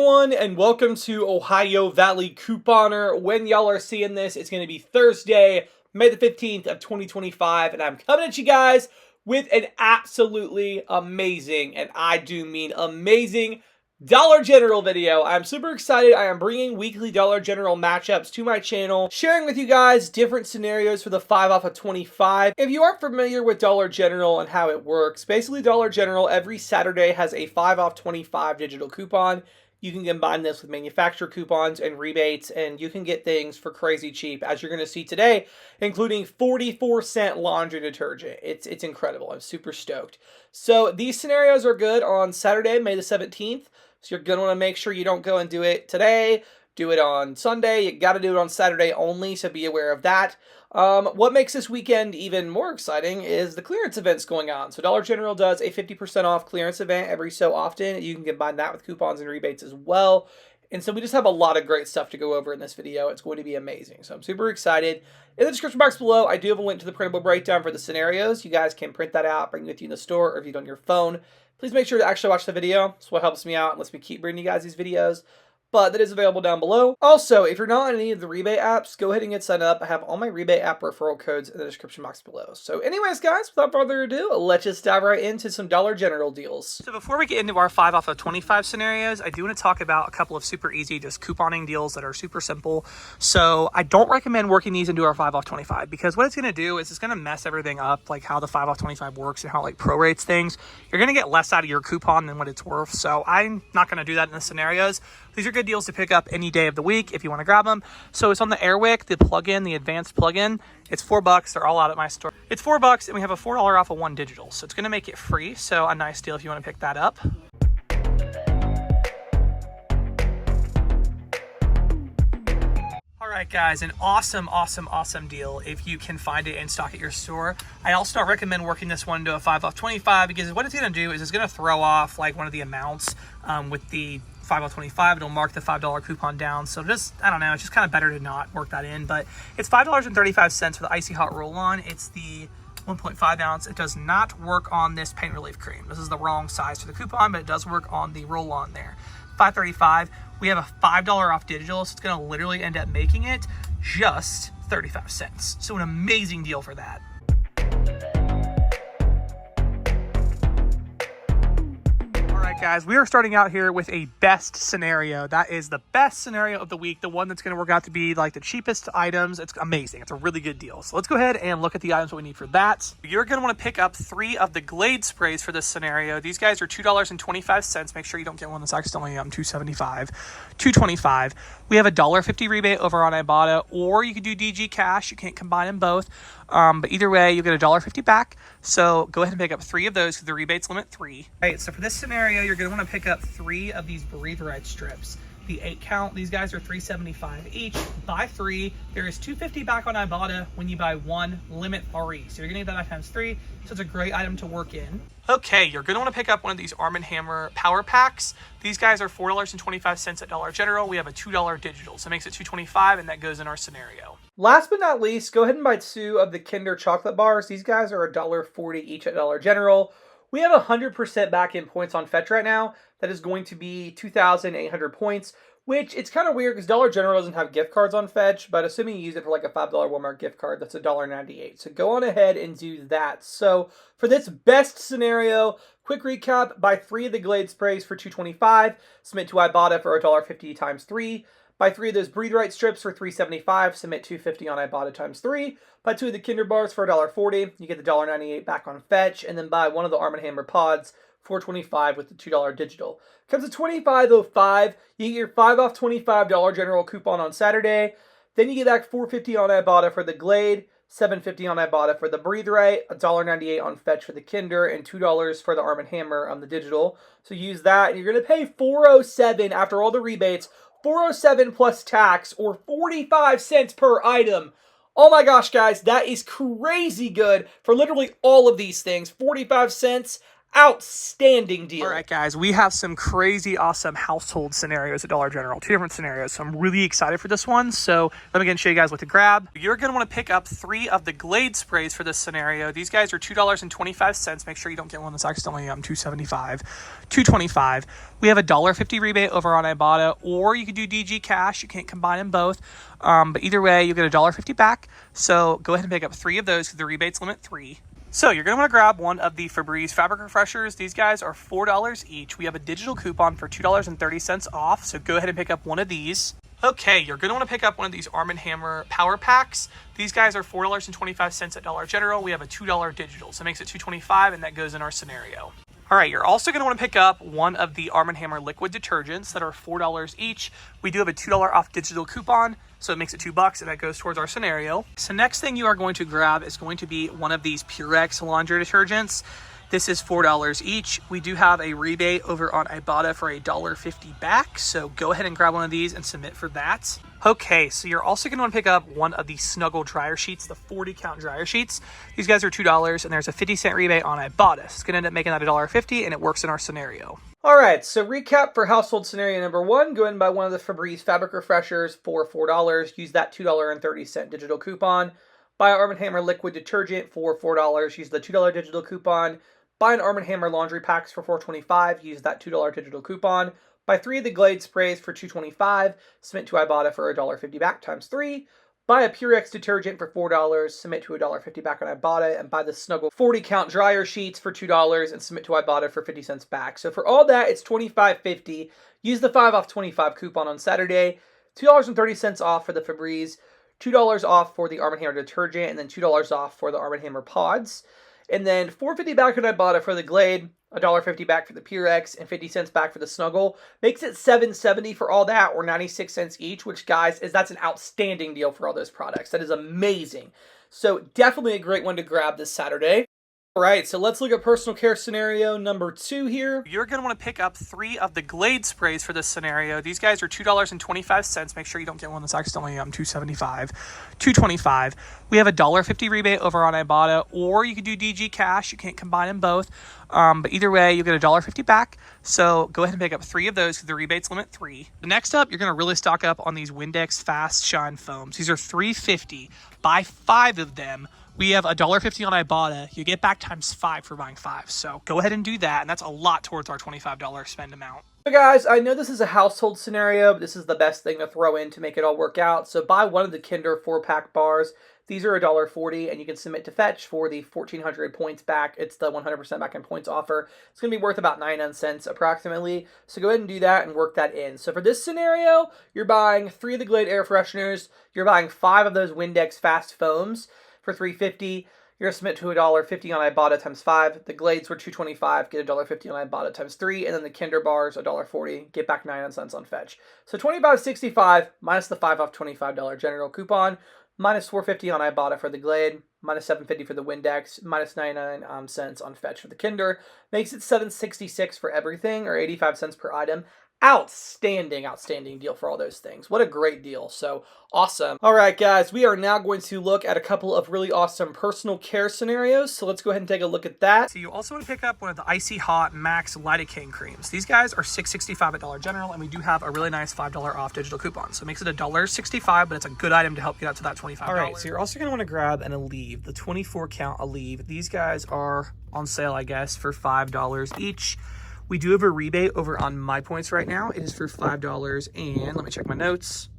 everyone, and welcome to Ohio Valley Couponer. When y'all are seeing this, it's going to be Thursday, May the 15th of 2025, and I'm coming at you guys with an absolutely amazing, and I do mean amazing, Dollar General video. I'm super excited. I am bringing weekly Dollar General matchups to my channel, sharing with you guys different scenarios for the 5 off of 25. If you aren't familiar with Dollar General and how it works, basically Dollar General every Saturday has a 5 off 25 digital coupon. You can combine this with manufacturer coupons and rebates, and you can get things for crazy cheap, as you're going to see today, including 44-cent laundry detergent. It's incredible. I'm super stoked. So these scenarios are good on Saturday, May the 17th. So you're going to want to make sure you don't go and do it today. Do it on Sunday. You got to do it on Saturday only, so be aware of that. What makes this weekend even more exciting is the clearance events going on. So Dollar General does a 50% off clearance event every so often. You can combine that with coupons and rebates as well. And so we just have a lot of great stuff to go over in this video. It's going to be amazing. So I'm super excited. In the description box below, I do have a link to the printable breakdown for the scenarios. You guys can print that out, bring it with you in the store, or if you do it on your phone. Please make sure to actually watch the video. It's what helps me out and lets me keep bringing you guys these videos. But that is available down below. Also, if you're not on any of the rebate apps, go ahead and get signed up. I have all my rebate app referral codes in the description box below. So anyways, guys, without further ado, let's just dive right into some Dollar General deals. So before we get into our 5 off of 25 scenarios, I do want to talk about a couple of super easy, just couponing deals that are super simple. So I don't recommend working these into our 5 off 25 because what it's going to do is it's going to mess everything up, like how the 5 off 25 works and how it like prorates things. You're going to get less out of your coupon than what it's worth. So I'm not going to do that in the scenarios. These are good deals to pick up any day of the week if you want to grab them. So it's on the Airwick, the plug-in, the advanced plug-in. It's $4. They're all out at my store. It's $4 and we have a $4 off of one digital. So it's going to make it free. So a nice deal if you want to pick that up. All right, guys, an awesome deal if you can find it in stock at your store. I also don't recommend working this one to a 5 off 25 because what it's going to do is it's going to throw off like one of the amounts with the 5 off 25. It'll mark the $5 coupon down. So just, I don't know, it's just kind of better to not work that in. But it's $5.35 for the Icy Hot Roll-On. It's the 1.5 ounce. It does not work on this pain relief cream. This is the wrong size for the coupon, but it does work on the roll-on there. $5.35. We have a $5 off digital, so it's going to literally end up making it just 35 cents. So an amazing deal for that. Guys, we are starting out here with a best scenario. That is the best scenario of the week, the one that's going to work out to be like the cheapest items. It's amazing. It's a really good deal. So let's go ahead and look at the items that we need for that. You're going to want to pick up 3 of the Glade sprays for this scenario. These guys are $2.25. Make sure you don't get one that's accidentally $2.75, $2.25. We have a $1.50 rebate over on Ibotta, or you could do DG Cash. You can't combine them both. But either way, you get a $1.50 back. So go ahead and pick up 3 of those because the rebates limit 3. All right, so for this scenario, you're going to want to pick up 3 of these Breathe Right strips. The 8 count, these guys are $3.75 each. Buy 3. There is $2.50 back on Ibotta when you buy 1, limit 3. So you're going to get that back times 3. So it's a great item to work in. Okay, you're going to want to pick up one of these Arm & Hammer Power Packs. These guys are $4.25 at Dollar General. We have a $2 digital, so it makes it $2.25, and that goes in our scenario. Last but not least, go ahead and buy 2 of the Kinder chocolate bars. These guys are $1.40 each at Dollar General. We have 100% back in points on Fetch right now. That is going to be 2,800 points, which it's kind of weird because Dollar General doesn't have gift cards on Fetch, but assuming you use it for like a $5 Walmart gift card, that's $1.98. So go on ahead and do that. So for this best scenario, quick recap, buy 3 of the Glade sprays for $2.25, submit to Ibotta for $1.50 times 3. Buy 3 of those Breathe Right strips for $3.75, submit $2.50 on Ibotta times 3. Buy 2 of the Kinder bars for $1.40, you get the $1.98 back on Fetch, and then buy 1 of the Arm & Hammer pods for $4.25 with the $2 digital. Comes to $25.05, you get your 5 off 25 Dollar General coupon on Saturday, then you get back $4.50 on Ibotta for the Glade, $7.50 on Ibotta for the Breathe Right, $1.98 on Fetch for the Kinder, and $2 for the Arm & Hammer on the digital. So use that, and you're going to pay $4.07 after all the rebates, $4.07 plus tax, or 45 cents per item. Oh my gosh, guys, that is crazy good for literally all of these things. 45 cents Outstanding deal. All right, guys, we have some crazy awesome household scenarios at Dollar General, 2 different scenarios. So I'm really excited for this one. So let me go and show you guys what to grab. You're going to want to pick up 3 of the Glade sprays for this scenario. These guys are $2.25. Make sure you don't get one that's accidentally $2.75, $2.25. We have a $1.50 rebate over on Ibotta, or you can do DG Cash. You can't combine them both. But either way, you'll get a $1.50 back. So go ahead and pick up 3 of those because the rebates limit 3. So you're going to want to grab one of the Febreze fabric refreshers. These guys are $4 each. We have a digital coupon for $2.30 off, so go ahead and pick up one of these. Okay, you're going to want to pick up one of these Arm & Hammer power packs. These guys are $4.25 at Dollar General. We have a $2 digital, so it makes it $2.25, and that goes in our scenario. All right, you're also going to want to pick up one of the Arm & Hammer liquid detergents that are $4 each. We do have a $2 off digital coupon, so it makes it $2, and that goes towards our scenario. So next thing you are going to grab is going to be one of these Purex laundry detergents. This is $4 each. We do have a rebate over on Ibotta for a $1.50 back, so go ahead and grab one of these and submit for that. Okay, so you're also going to want to pick up one of the Snuggle dryer sheets, the 40-count dryer sheets. These guys are $2, and there's a 50-cent rebate on Ibotta. It's going to end up making that $1.50, and it works in our scenario. All right, so recap for household scenario number 1. Go ahead and buy one of the Febreze fabric refreshers for $4. Use that $2.30 digital coupon. Buy Arm & Hammer liquid detergent for $4. Use the $2 digital coupon. Buy an Arm & Hammer laundry packs for $4.25. Use that $2 digital coupon. Buy 3 of the Glade sprays for $2.25. Submit to Ibotta for a $1.50 back times 3. Buy a Purex detergent for $4. Submit to a $1.50 back on Ibotta. And buy the Snuggle 40-count dryer sheets for $2 and submit to Ibotta for 50 cents back. So for all that, it's $25.50. Use the 5 off 25 coupon on Saturday. $2.30 off for the Febreze. $2 off for the Arm & Hammer detergent. And then $2 off for the Arm & Hammer pods. And then $4.50 back on Ibotta for the Glade, $1.50 back for the Purex, and 50 cents back for the Snuggle. Makes it $7.70 for all that, or 96 cents each, which, guys, that's an outstanding deal for all those products. That is amazing. So definitely a great one to grab this Saturday. All right, so let's look at personal care scenario number 2 here. You're going to want to pick up 3 of the Glade sprays for this scenario. These guys are $2.25. Make sure you don't get one that's accidentally $2.75, $2.25. We have a $1.50 rebate over on Ibotta, or you can do DG Cash. You can't combine them both. But either way, you'll get a $1.50 back. So go ahead and pick up 3 of those because the rebates limit 3. Next up, you're going to really stock up on these Windex Fast Shine foams. These are $3.50. Buy 5 of them. We have a $1.50 on Ibotta. You get back times 5 for buying 5. So go ahead and do that, and that's a lot towards our $25 spend amount. So guys, I know this is a household scenario, but this is the best thing to throw in to make it all work out. So buy one of the Kinder 4-pack bars. These are $1.40, and you can submit to Fetch for the 1,400 points back. It's the 100% back in points offer. It's going to be worth about 99 cents approximately. So go ahead and do that and work that in. So for this scenario, you're buying 3 of the Glade air fresheners. You're buying 5 of those Windex Fast foams for $3.50. You're going to submit to $1.50 on Ibotta times 5. The Glades were $2.25. Get $1.50 on Ibotta times 3. And then the Kinder bars, $1.40. Get back 99 cents on Fetch. So $25.65 minus the 5 off $25 general coupon, minus $4.50 on Ibotta for the Glade, minus $7.50 for the Windex, minus 99 cents on Fetch for the Kinder. Makes it $7.66 for everything, or 85 cents per item. Outstanding deal for all those things. What a great deal. So awesome. All right, guys, we are now going to look at a couple of really awesome personal care scenarios. So let's go ahead and take a look at that. So you also want to pick up one of the Icy Hot Max Lidocaine creams. These guys are $6.65 at Dollar General, and we do have a really nice $5 off digital coupon. So it makes it $1.65, but it's a good item to help get out to that $25. All right, so you're also going to want to grab an Aleve, the 24-count Aleve. These guys are on sale, I guess, for $5 each. We do have a rebate over on My Points right now. It is for $5, and let me check my notes.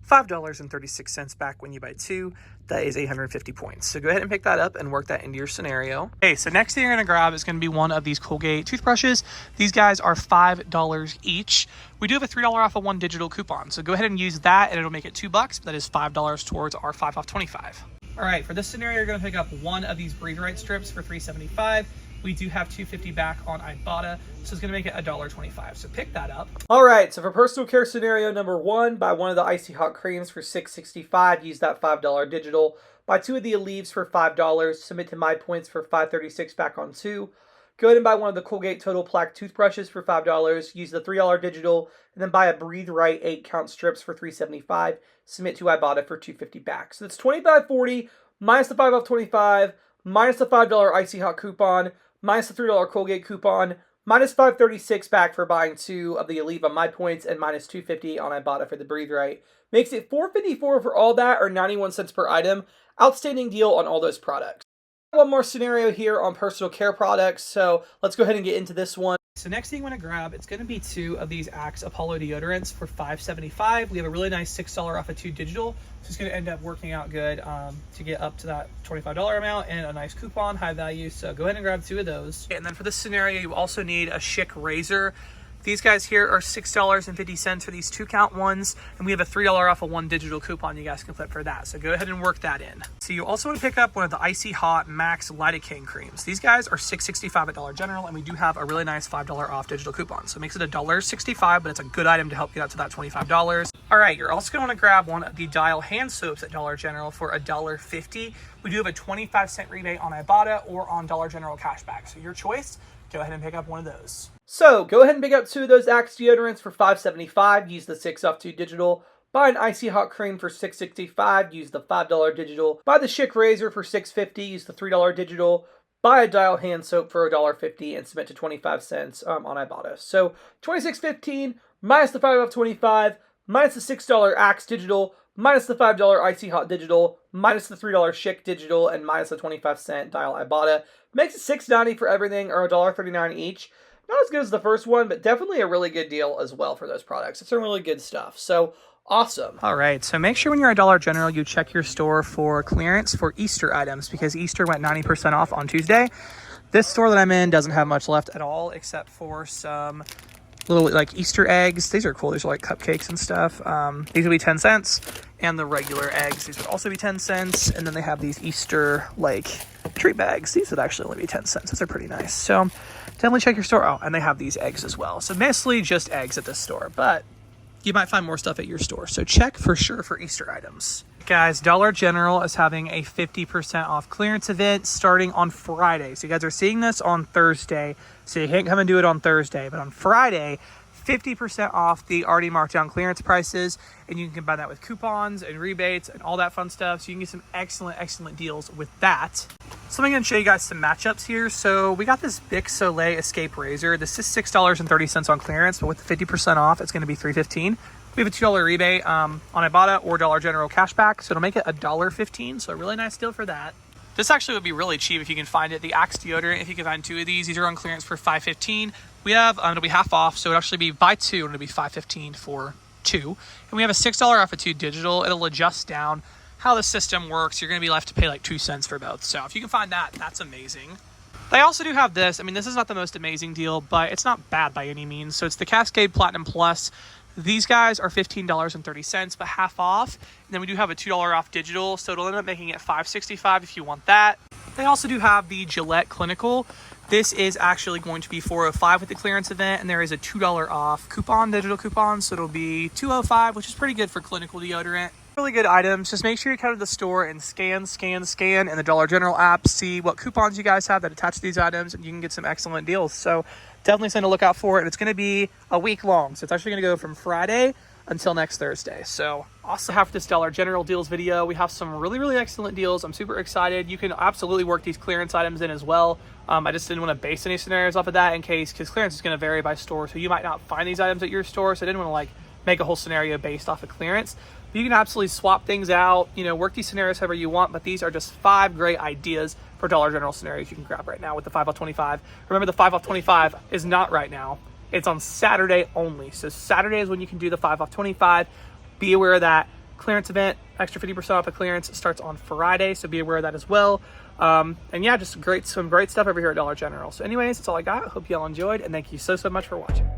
$5.36 back when you buy 2. That is 850 points. So go ahead and pick that up and work that into your scenario. Okay, so next thing you're going to grab is going to be one of these Colgate toothbrushes. These guys are $5 each. We do have a $3 off of 1 digital coupon. So go ahead and use that, and it'll make it $2. That is $5 towards our 5 off 25. All right, for this scenario, you're going to pick up one of these Breathe Right strips for $3.75. We do have $2.50 back on Ibotta, so it's going to make it $1.25. So pick that up. All right, so for personal care scenario number 1, buy one of the Icy Hot creams for $6.65. Use that $5 digital. Buy 2 of the Aleves for $5. Submit to My Points for $5.36 back on 2. Go ahead and buy one of the Colgate Total Plaque toothbrushes for $5. Use the $3 digital, and then buy a Breathe Right 8-count strips for $3.75. Submit to Ibotta for $2.50 back. So that's $25.40 minus the 5 off 25, minus the $5 Icy Hot coupon, minus the $3 Colgate coupon, minus $5.36 back for buying 2 of the Aleve on My Points, and minus $2.50 on Ibotta for the Breathe Right. Makes it $4.54 for all that, or 91 cents per item. Outstanding deal on all those products. One more scenario here on personal care products, so let's go ahead and get into this one. So next thing I'm going to grab, it's going to be 2 of these Axe Apollo deodorants for $5.75. We have a really nice $6 off of 2 digital. So it's going to end up working out good to get up to that $25 amount, and a nice coupon, high value. So go ahead and grab 2 of those. And then for this scenario, you also need a Schick razor. These guys here are $6.50 for these 2-count ones, and we have a $3 off of 1 digital coupon you guys can flip for that. So go ahead and work that in. So you also want to pick up one of the Icy Hot Max Lidocaine creams. These guys are $6.65 at Dollar General, and we do have a really nice $5 off digital coupon. So it makes it $1.65, but it's a good item to help get up to that $25. All right, you're also going to want to grab one of the Dial hand soaps at Dollar General for $1.50. We do have a 25-cent rebate on Ibotta or on Dollar General cashback. So your choice, go ahead and pick up one of those. So go ahead and pick up 2 of those Axe deodorants for $5.75. Use the 6 off 2 digital. Buy an Icy Hot cream for $6.65. Use the $5 digital. Buy the Schick razor for $6.50. Use the $3 digital. Buy a Dial hand soap for $1.50 and submit to 25 cents on Ibotta. So $26.15 minus the 5 off 25 minus the $6 Axe digital minus the $5 Icy Hot digital minus the $3 Schick digital and minus the 25-cent Dial Ibotta makes it $6.90 for everything, or $1.39 each. Not as good as the first one, but definitely a really good deal as well for those products. It's some really good stuff. So awesome. All right, so make sure when you're at Dollar General, you check your store for clearance for Easter items, because Easter went 90% off on Tuesday. This store that I'm in doesn't have much left at all, except for some little like Easter eggs. These are cool. These are like cupcakes and stuff. These will be 10 cents. And the regular eggs, these would also be 10 cents. And then they have these Easter like treat bags. These would actually only be 10 cents. Those are pretty nice. So definitely check your store. Oh, and they have these eggs as well. So mostly just eggs at this store, but you might find more stuff at your store. So check for sure for Easter items. Guys, Dollar General is having a 50% off clearance event starting on Friday. So you guys are seeing this on Thursday, so you can't come and do it on Thursday. But on Friday, 50% off the already marked down clearance prices, and you can combine that with coupons and rebates and all that fun stuff. So you can get some excellent deals with that. So I'm going to show you guys some matchups here. So we got this Bic Soleil Escape Razor. This is $6.30 on clearance, but with the 50% off, it's going to be $3.15. We have a $2 rebate on Ibotta or Dollar General cashback, so it'll make it $1.15. So a really nice deal for that. This actually would be really cheap if you can find it. The Axe deodorant, if you can find 2 of these are on clearance for $5.15. We have it'll be half off, so it'll actually be buy 2 and it'll be $5.15 for 2. And we have a $6 off of 2 digital. It'll adjust down how the system works. You're going to be left to pay like 2 cents for both. So if you can find that, that's amazing. They also do have this. I mean, this is not the most amazing deal, but it's not bad by any means. So it's the Cascade Platinum Plus. These guys are $15.30, but half off. And then we do have a $2 off digital, so it'll end up making it $5.65 if you want that. They also do have the Gillette Clinical. This is actually going to be $4.05 with the clearance event, and there is a $2 off coupon, digital coupon, so it'll be $2.05, which is pretty good for clinical deodorant. Really good items. Just make sure you come to the store and scan in the Dollar General app, see what coupons you guys have that attach to these items, and you can get some excellent deals. So definitely something to look out for, and it's going to be a week long. So it's actually going to go from Friday until next Thursday. So also have this Dollar General deals video. We have some really excellent deals. I'm super excited. You can absolutely work these clearance items in as well. I just didn't want to base any scenarios off of that in case, because clearance is going to vary by store. So you might not find these items at your store. So I didn't want to like make a whole scenario based off of clearance. But you can absolutely swap things out, work these scenarios however you want. But these are just 5 great ideas for Dollar General scenarios you can grab right now with the 5 off 25. Remember, the 5 off 25 is not right now. It's on Saturday only. So Saturday is when you can do the 5 off 25. Be aware of that. Clearance event, extra 50% off of clearance, starts on Friday. So be aware of that as well. And yeah, just some great stuff over here at Dollar General. So anyways, that's all I got. Hope you all enjoyed, and thank you so much for watching.